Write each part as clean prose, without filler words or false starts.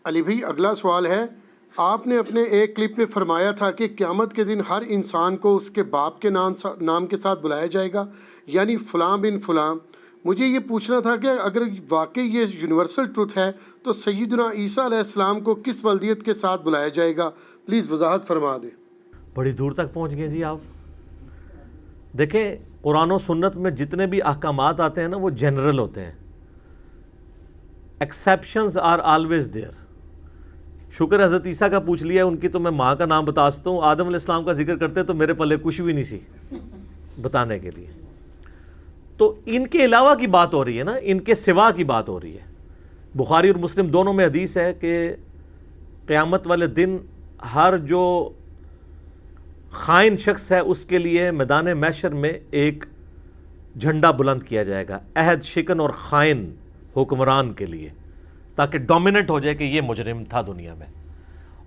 علی بھائی اگلا سوال ہے، آپ نے اپنے ایک کلپ میں فرمایا تھا کہ قیامت کے دن ہر انسان کو اس کے باپ کے نام کے ساتھ بلایا جائے گا، یعنی فلاں بن فلاں۔ مجھے یہ پوچھنا تھا کہ اگر واقعی یہ یونیورسل ٹروتھ ہے تو سیدنا عیسیٰ علیہ السلام کو کس ولدیت کے ساتھ بلایا جائے گا؟ پلیز وضاحت فرما دیں۔ بڑی دور تک پہنچ گئے جی آپ۔ دیکھیں قرآن و سنت میں جتنے بھی احکامات آتے ہیں نا وہ جنرل ہوتے ہیں، ایکسیپشنز آر آلویز دیئر۔ شکر حضرت عیسیٰ کا پوچھ لیا، ان کی تو میں ماں کا نام بتا سکتا ہوں، آدم علیہ السلام کا ذکر کرتے تو میرے پلے کچھ بھی نہیں سی بتانے کے لیے۔ تو ان کے علاوہ کی بات ہو رہی ہے نا، ان کے سوا کی بات ہو رہی ہے۔ بخاری اور مسلم دونوں میں حدیث ہے کہ قیامت والے دن ہر جو خائن شخص ہے اس کے لیے میدان محشر میں ایک جھنڈا بلند کیا جائے گا، عہد شکن اور خائن حکمران کے لیے، تاکہ ڈومیننٹ ہو جائے کہ یہ مجرم تھا دنیا میں،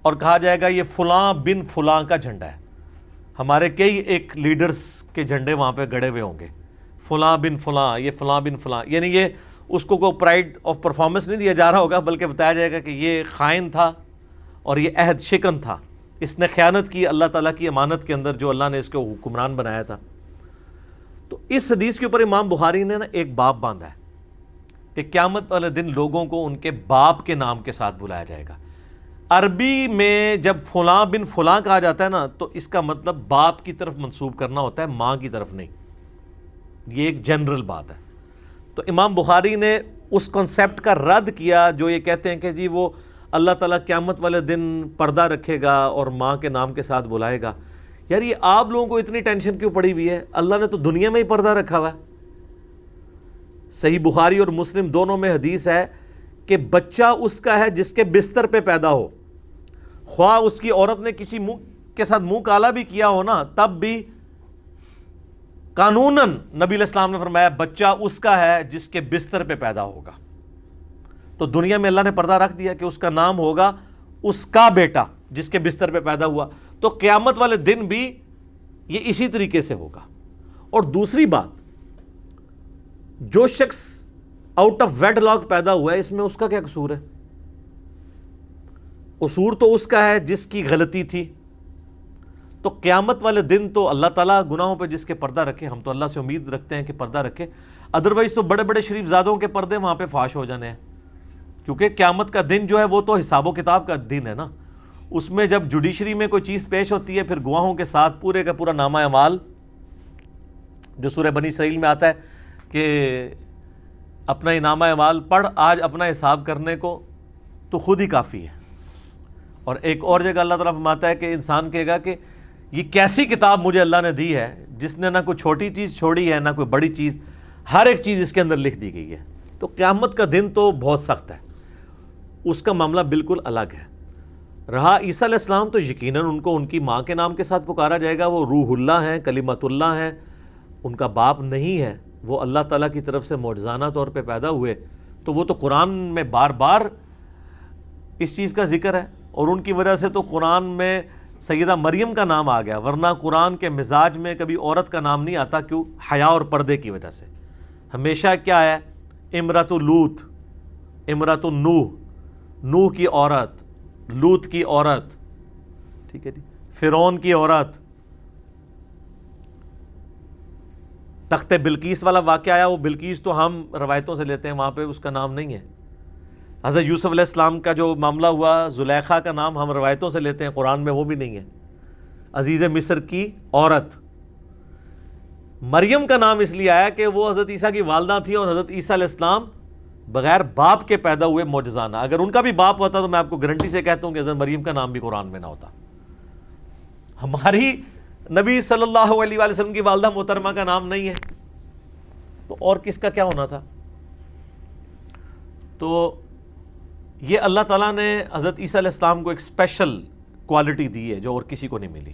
اور کہا جائے گا یہ فلاں بن فلاں کا جھنڈا ہے۔ ہمارے کئی ایک لیڈرز کے جھنڈے وہاں پہ گڑے ہوئے ہوں گے، فلاں بن فلاں، یہ فلاں بن فلاں، یعنی یہ اس کو کوئی پرائیڈ آف پرفارمنس نہیں دیا جا رہا ہوگا، بلکہ بتایا جائے گا کہ یہ خائن تھا اور یہ عہد شکن تھا، اس نے خیانت کی اللہ تعالیٰ کی امانت کے اندر جو اللہ نے اس کو حکمران بنایا تھا۔ تو اس حدیث کے اوپر امام بخاری نے نا ایک باب باندھا ہے کہ قیامت والے دن لوگوں کو ان کے باپ کے نام کے ساتھ بلایا جائے گا۔ عربی میں جب فلاں بن فلاں کہا جاتا ہے نا تو اس کا مطلب باپ کی طرف منسوب کرنا ہوتا ہے، ماں کی طرف نہیں۔ یہ ایک جنرل بات ہے۔ تو امام بخاری نے اس کنسیپٹ کا رد کیا جو یہ کہتے ہیں کہ جی وہ اللہ تعالیٰ قیامت والے دن پردہ رکھے گا اور ماں کے نام کے ساتھ بلائے گا۔ یار یہ آپ لوگوں کو اتنی ٹینشن کیوں پڑی ہوئی ہے؟ اللہ نے تو دنیا میں ہی پردہ رکھا ہوا ہے۔ صحیح بخاری اور مسلم دونوں میں حدیث ہے کہ بچہ اس کا ہے جس کے بستر پہ پیدا ہو، خواہ اس کی عورت نے کسی منہ کے ساتھ منہ کالا بھی کیا ہو نا، تب بھی قانوناً نبی علیہ السلام نے فرمایا بچہ اس کا ہے جس کے بستر پہ پیدا ہوگا۔ تو دنیا میں اللہ نے پردہ رکھ دیا کہ اس کا نام ہوگا اس کا بیٹا جس کے بستر پہ پیدا ہوا، تو قیامت والے دن بھی یہ اسی طریقے سے ہوگا۔ اور دوسری بات، جو شخص آؤٹ آف ویڈ لاک پیدا ہوا ہے اس میں اس کا کیا قصور ہے؟ قصور تو اس کا ہے جس کی غلطی تھی۔ تو قیامت والے دن تو اللہ تعالیٰ گناہوں پہ جس کے پردہ رکھے، ہم تو اللہ سے امید رکھتے ہیں کہ پردہ رکھے، ادروائز تو بڑے بڑے شریف زادوں کے پردے وہاں پہ فاش ہو جانے ہیں، کیونکہ قیامت کا دن جو ہے وہ تو حساب و کتاب کا دن ہے نا۔ اس میں جب جوڈیشری میں کوئی چیز پیش ہوتی ہے پھر گواہوں کے ساتھ پورے کا پورا نامہ اعمال جو سورہ بنی اسرائیل میں آتا ہے کہ اپنا ہی نامہ اعمال پڑھ آج اپنا حساب کرنے کو تو خود ہی کافی ہے۔ اور ایک اور جگہ اللہ تعالیٰ فرماتا ہے کہ انسان کہے گا کہ یہ کیسی کتاب مجھے اللہ نے دی ہے جس نے نہ کوئی چھوٹی چیز چھوڑی ہے نہ کوئی بڑی چیز، ہر ایک چیز اس کے اندر لکھ دی گئی ہے۔ تو قیامت کا دن تو بہت سخت ہے، اس کا معاملہ بالکل الگ ہے۔ رہا عیسیٰ علیہ السلام تو یقیناً ان کو ان کی ماں کے نام کے ساتھ پکارا جائے گا، وہ روح اللہ ہیں، کلمت اللہ ہیں، ان کا باپ نہیں ہے، وہ اللہ تعالیٰ کی طرف سے معجزانہ طور پہ پیدا ہوئے۔ تو وہ تو قرآن میں بار بار اس چیز کا ذکر ہے، اور ان کی وجہ سے تو قرآن میں سیدہ مریم کا نام آ گیا، ورنہ قرآن کے مزاج میں کبھی عورت کا نام نہیں آتا، کیوں؟ حیا اور پردے کی وجہ سے۔ ہمیشہ کیا ہے؟ امرۃ لوط، امرۃ نوح، نوح کی عورت، لوط کی عورت، ٹھیک ہے جی، فرعون کی عورت۔ تخت بلقیس والا واقعہ آیا، وہ بلقیس تو ہم روایتوں سے لیتے ہیں، وہاں پہ اس کا نام نہیں ہے۔ حضرت یوسف علیہ السلام کا جو معاملہ ہوا، زلیخا کا نام ہم روایتوں سے لیتے ہیں، قرآن میں وہ بھی نہیں ہے۔ عزیز مصر کی عورت۔ مریم کا نام اس لیے آیا کہ وہ حضرت عیسیٰ کی والدہ تھی، اور حضرت عیسیٰ علیہ السلام بغیر باپ کے پیدا ہوئے معجزانہ۔ اگر ان کا بھی باپ ہوتا تو میں آپ کو گارنٹی سے کہتا ہوں کہ حضرت مریم کا نام بھی قرآن میں نہ ہوتا۔ ہماری نبی صلی اللہ علیہ وآلہ وسلم کی والدہ محترمہ کا نام نہیں ہے، تو اور کس کا کیا ہونا تھا؟ تو یہ اللہ تعالیٰ نے حضرت عیسیٰ علیہ السلام کو ایک اسپیشل کوالٹی دی ہے جو اور کسی کو نہیں ملی۔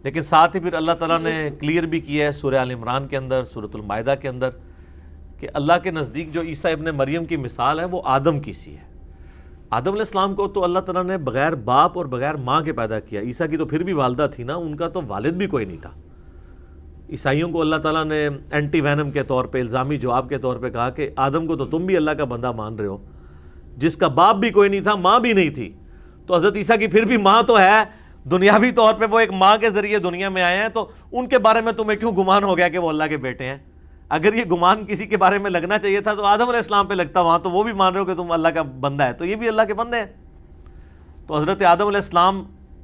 لیکن ساتھ ہی پھر اللہ تعالیٰ نے کلیئر بھی کیا ہے سورہ آل عمران کے اندر، سورۃ المائدہ کے اندر، کہ اللہ کے نزدیک جو عیسیٰ ابن مریم کی مثال ہے وہ آدم کی سی ہے۔ آدم علیہ السلام کو تو اللہ تعالیٰ نے بغیر باپ اور بغیر ماں کے پیدا کیا۔ عیسیٰ کی تو پھر بھی والدہ تھی نا، ان کا تو والد بھی کوئی نہیں تھا۔ عیسائیوں کو اللہ تعالیٰ نے اینٹی وینم کے طور پہ، الزامی جواب کے طور پہ کہا کہ آدم کو تو تم بھی اللہ کا بندہ مان رہے ہو، جس کا باپ بھی کوئی نہیں تھا، ماں بھی نہیں تھی، تو حضرت عیسیٰ کی پھر بھی ماں تو ہے، دنیاوی طور پہ وہ ایک ماں کے ذریعے دنیا میں آئے ہیں، تو ان کے بارے میں تمہیں کیوں گمان ہو گیا کہ وہ اللہ کے بیٹے ہیں؟ اگر یہ گمان کسی کے بارے میں لگنا چاہیے تھا تو آدم علیہ السلام پہ لگتا، وہاں تو وہ بھی مان رہے ہو کہ تم اللہ کا بندہ ہے، تو یہ بھی اللہ کے بندے ہیں۔ تو حضرت آدم علیہ السلام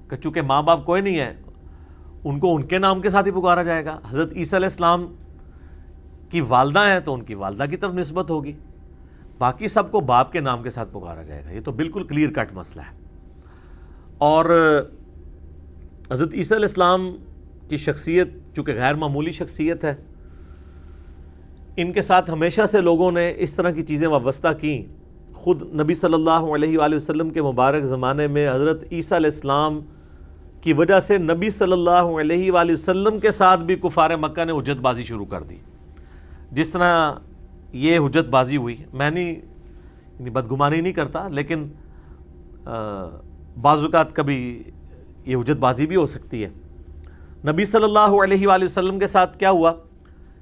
کہ چونکہ ماں باپ کوئی نہیں ہے، ان کو ان کے نام کے ساتھ ہی پکارا جائے گا۔ حضرت عیسیٰ علیہ السلام کی والدہ ہیں تو ان کی والدہ کی طرف نسبت ہوگی، باقی سب کو باپ کے نام کے ساتھ پکارا جائے گا۔ یہ تو بالکل کلیئر کٹ مسئلہ ہے۔ اور حضرت عیسیٰ علیہ السلام کی شخصیت چونکہ غیر معمولی شخصیت ہے، ان کے ساتھ ہمیشہ سے لوگوں نے اس طرح کی چیزیں وابستہ کیں۔ خود نبی صلی اللہ علیہ وآلہ وسلم کے مبارک زمانے میں حضرت عیسیٰ علیہ السلام کی وجہ سے نبی صلی اللہ علیہ وآلہ وسلم کے ساتھ بھی کفار مکہ نے حجت بازی شروع کر دی۔ جس طرح یہ حجت بازی ہوئی، میں نہیں بدگمانی نہیں کرتا، لیکن بعض اوقات کبھی یہ حجت بازی بھی ہو سکتی ہے۔ نبی صلی اللہ علیہ وآلہ وسلم کے ساتھ کیا ہوا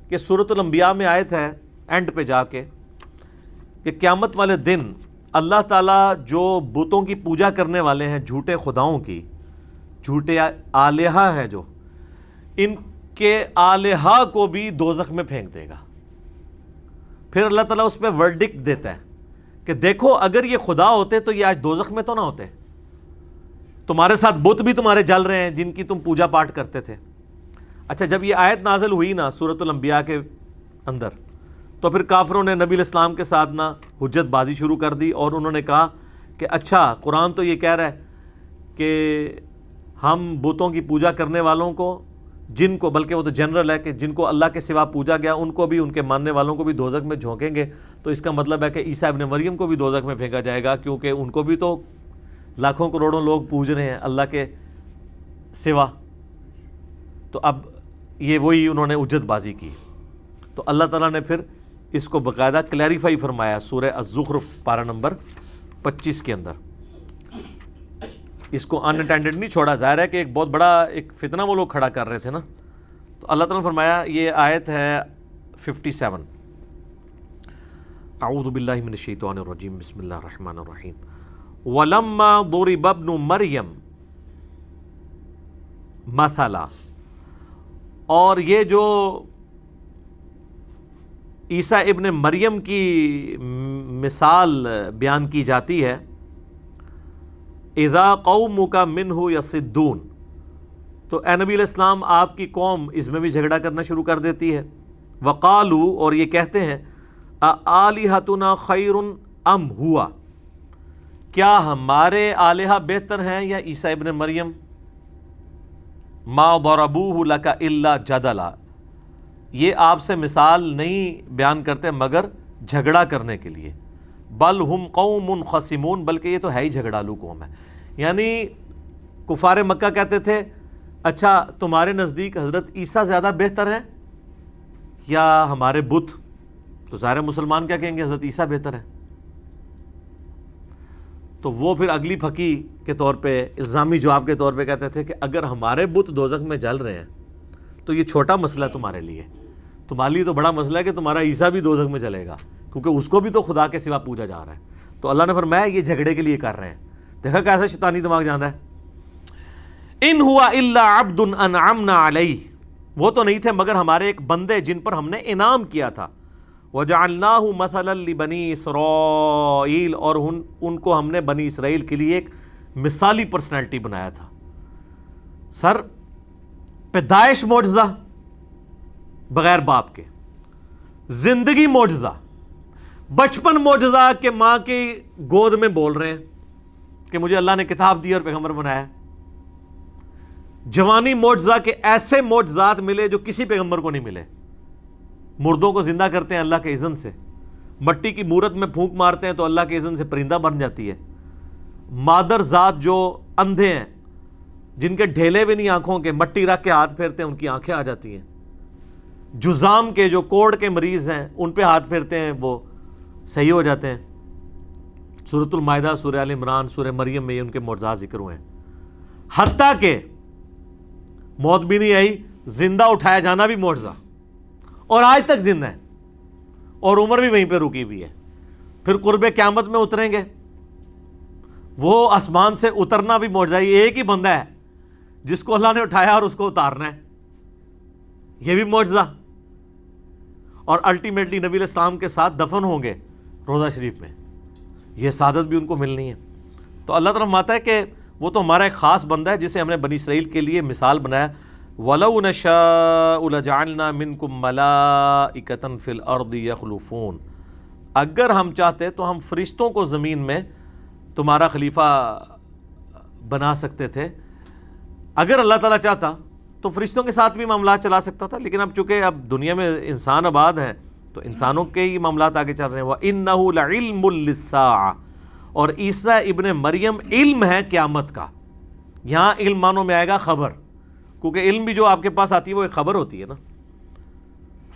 کہ سورۃ الانبیاء میں آیت ہے اینڈ پہ جا کے کہ قیامت والے دن اللہ تعالیٰ جو بتوں کی پوجا کرنے والے ہیں، جھوٹے خداؤں کی، جھوٹے آلہہ ہیں جو، ان کے آلہہ کو بھی دوزخ میں پھینک دے گا۔ پھر اللہ تعالیٰ اس پہ ورڈکٹ دیتا ہے کہ دیکھو اگر یہ خدا ہوتے تو یہ آج دوزخ میں تو نہ ہوتے، تمہارے ساتھ بت بھی تمہارے جل رہے ہیں جن کی تم پوجا پاٹ کرتے تھے۔ اچھا، جب یہ آیت نازل ہوئی نا سورۃ الانبیاء کے اندر، تو پھر کافروں نے نبی علیہ السلام کے ساتھ نا حجت بازی شروع کر دی، اور انہوں نے کہا کہ اچھا قرآن تو یہ کہہ رہا ہے کہ ہم بتوں کی پوجا کرنے والوں کو، جن کو، بلکہ وہ تو جنرل ہے کہ جن کو اللہ کے سوا پوجا گیا ان کو بھی، ان کے ماننے والوں کو بھی دوزخ میں جھونکیں گے، تو اس کا مطلب ہے کہ عیسیٰ ابن مریم کو بھی دوزخ میں پھینکا جائے گا، کیونکہ ان کو بھی تو لاکھوں کروڑوں لوگ پوج رہے ہیں اللہ کے سوا۔ تو اب یہ وہی انہوں نے حجت بازی کی، تو اللہ تعالیٰ نے پھر اس کو باقاعدہ کلیریفائی فرمایا سورہ الزخرف پارہ نمبر 25 کے اندر۔ اس کو ان اٹینڈڈ نہیں چھوڑا، ظاہر ہے کہ ایک بہت بڑا ایک فتنہ وہ لوگ کھڑا کر رہے تھے نا، تو اللہ تعالیٰ نے فرمایا، یہ آیت ہے 57، اعوذ باللہ من الشیطان الرجیم، بسم اللہ الرحمن الرحیم، وَلَمَّا ضُرِبَ ابْنُ مَرْيَمْ مَثَلًا، اور یہ جو عیسیٰ ابن مریم کی مثال بیان کی جاتی ہے، اذا قومک منہ یصدون، تو اے نبی علیہ السلام آپ کی قوم اس میں بھی جھگڑا کرنا شروع کر دیتی ہے۔ وقالو، اور یہ کہتے ہیں، آلہتنا خیر ام ہوا، کیا ہمارے آلہہ بہتر ہیں یا عیسیٰ ابن مریم؟ ما ضربوہ لک الا جدلا، یہ آپ سے مثال نہیں بیان کرتے مگر جھگڑا کرنے کے لیے۔ بل ہم قوم خصمون، بلکہ یہ تو ہے ہی جھگڑالو قوم ہے۔ یعنی کفار مکہ کہتے تھے اچھا تمہارے نزدیک حضرت عیسیٰ زیادہ بہتر ہے یا ہمارے بت؟ تو ظاہر مسلمان کیا کہیں گے؟ حضرت عیسیٰ بہتر ہے۔ تو وہ پھر اگلی پھکی کے طور پہ، الزامی جواب کے طور پہ کہتے تھے کہ اگر ہمارے بت دوزخ میں جل رہے ہیں تو یہ چھوٹا مسئلہ ہے تمہارے لیے، تمہارے لیے تو بڑا مسئلہ ہے کہ تمہارا عیسیٰ بھی دوزخ میں جلے گا، کیونکہ اس کو بھی تو خدا کے سوا پوجا جا رہا ہے۔ تو اللہ نے فرمایا یہ جھگڑے کے لیے کر رہے ہیں۔ دیکھا کیسا شیطانی دماغ جانتا ہے۔ ان ہوا الا عبد انعمنا علیہ، وہ تو نہیں تھے مگر ہمارے ایک بندے جن پر ہم نے انعام کیا تھا۔ وجعلناہ مثلا لبنی اسرائیل، اور ان کو ہم نے بنی اسرائیل کے لیے ایک مثالی پرسنالٹی بنایا تھا۔ سر پیدائش معجزہ بغیر باپ کے، زندگی معجزہ، بچپن معجزہ کہ ماں کی گود میں بول رہے ہیں کہ مجھے اللہ نے کتاب دی اور پیغمبر بنایا، جوانی معجزہ کہ ایسے معجزات ملے جو کسی پیغمبر کو نہیں ملے، مردوں کو زندہ کرتے ہیں اللہ کے اذن سے، مٹی کی مورت میں پھونک مارتے ہیں تو اللہ کے اذن سے پرندہ بن جاتی ہے، مادر ذات جو اندھے ہیں، جن کے ڈھیلے بھی نہیں آنکھوں کے، مٹی رکھ کے ہاتھ پھیرتے ہیں ان کی آنکھیں آ جاتی ہیں، جزام کے جو کوڑ کے مریض ہیں ان پہ ہاتھ پھیرتے ہیں وہ صحیح ہو جاتے ہیں۔ سورۃ المائدہ، سورہ آل عمران، سورہ مریم میں یہ ان کے معجزات ذکر ہوئے ہیں۔ حتیٰ کہ موت بھی نہیں آئی، زندہ اٹھایا جانا بھی معجزہ، اور آج تک زندہ ہے، اور عمر بھی وہیں پہ رکی ہوئی ہے۔ پھر قرب قیامت میں اتریں گے وہ آسمان سے اترنا بھی معجزہ ہے. ایک ہی بندہ ہے جس کو اللہ نے اٹھایا اور اس کو اتارنا ہے, یہ بھی معجزہ. اور الٹیمیٹلی نبی علیہ السلام کے ساتھ دفن ہوں گے روضہ شریف میں, یہ سعادت بھی ان کو ملنی ہے. تو اللہ تعالیٰ فرماتا ہے کہ وہ تو ہمارا ایک خاص بندہ ہے جسے ہم نے بنی اسرائیل کے لیے مثال بنایا. وَلَوْ نَشَاءُ لَجَعَلْنَا مِنْكُمْ مَلَائِكَةً فِي الْأَرْضِ يَخْلُفُونَ, اگر ہم چاہتے تو ہم فرشتوں کو زمین میں تمہارا خلیفہ بنا سکتے تھے. اگر اللہ تعالیٰ چاہتا تو فرشتوں کے ساتھ بھی معاملات چلا سکتا تھا, لیکن اب چونکہ اب دنیا میں انسان آباد ہیں تو انسانوں کے ہی معاملات آگے چل رہے ہیں. وَإِنَّهُ لَعِلْمٌ لِلسَّاعَةِ, اور عیسیٰ ابن مریم علم ہے قیامت کا. یہاں علم معنوں میں آئے گا خبر, کیونکہ علم بھی جو آپ کے پاس آتی ہے وہ ایک خبر ہوتی ہے نا.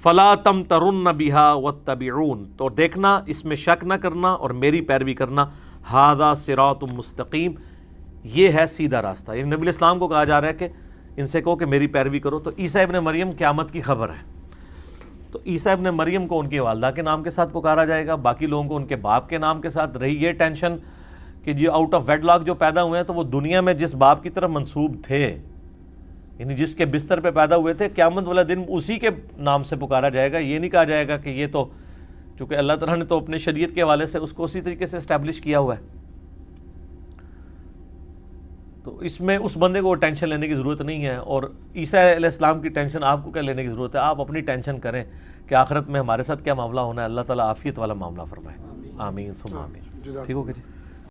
فَلَا تَمْتَرُنَّ بِهَا وَاتَّبِعُونَ, تو دیکھنا اس میں شک نہ کرنا اور میری پیروی کرنا. هَذَا صِرَاطٌ مستقیم, یہ ہے سیدھا راستہ. یعنی نبی علیہ السلام کو کہا جا رہا ہے کہ ان سے کہو کہ میری پیروی کرو. تو عیسیٰ ابن مریم قیامت کی خبر ہے. تو عیسیٰ ابن مریم کو ان کی والدہ کے نام کے ساتھ پکارا جائے گا, باقی لوگوں کو ان کے باپ کے نام کے ساتھ. رہی یہ ٹینشن کہ جو آؤٹ آف ویڈ لاک جو پیدا ہوئے ہیں تو وہ دنیا میں جس باپ کی طرف منسوب تھے, یعنی جس کے بستر پہ پیدا ہوئے تھے, قیامت والا دن اسی کے نام سے پکارا جائے گا. یہ نہیں کہا جائے گا کہ یہ تو, چونکہ اللہ تعالیٰ نے تو اپنے شریعت کے حوالے سے اس کو اسی طریقے سے اسٹیبلش کیا ہوا ہے. تو اس میں اس بندے کو ٹینشن لینے کی ضرورت نہیں ہے, اور عیسیٰ علیہ السلام کی ٹینشن آپ کو کیا لینے کی ضرورت ہے. آپ اپنی ٹینشن کریں کہ آخرت میں ہمارے ساتھ کیا معاملہ ہونا ہے. اللہ تعالیٰ عافیت والا معاملہ فرمائے. آمین ثم آمین. ٹھیک ہو گیا جی.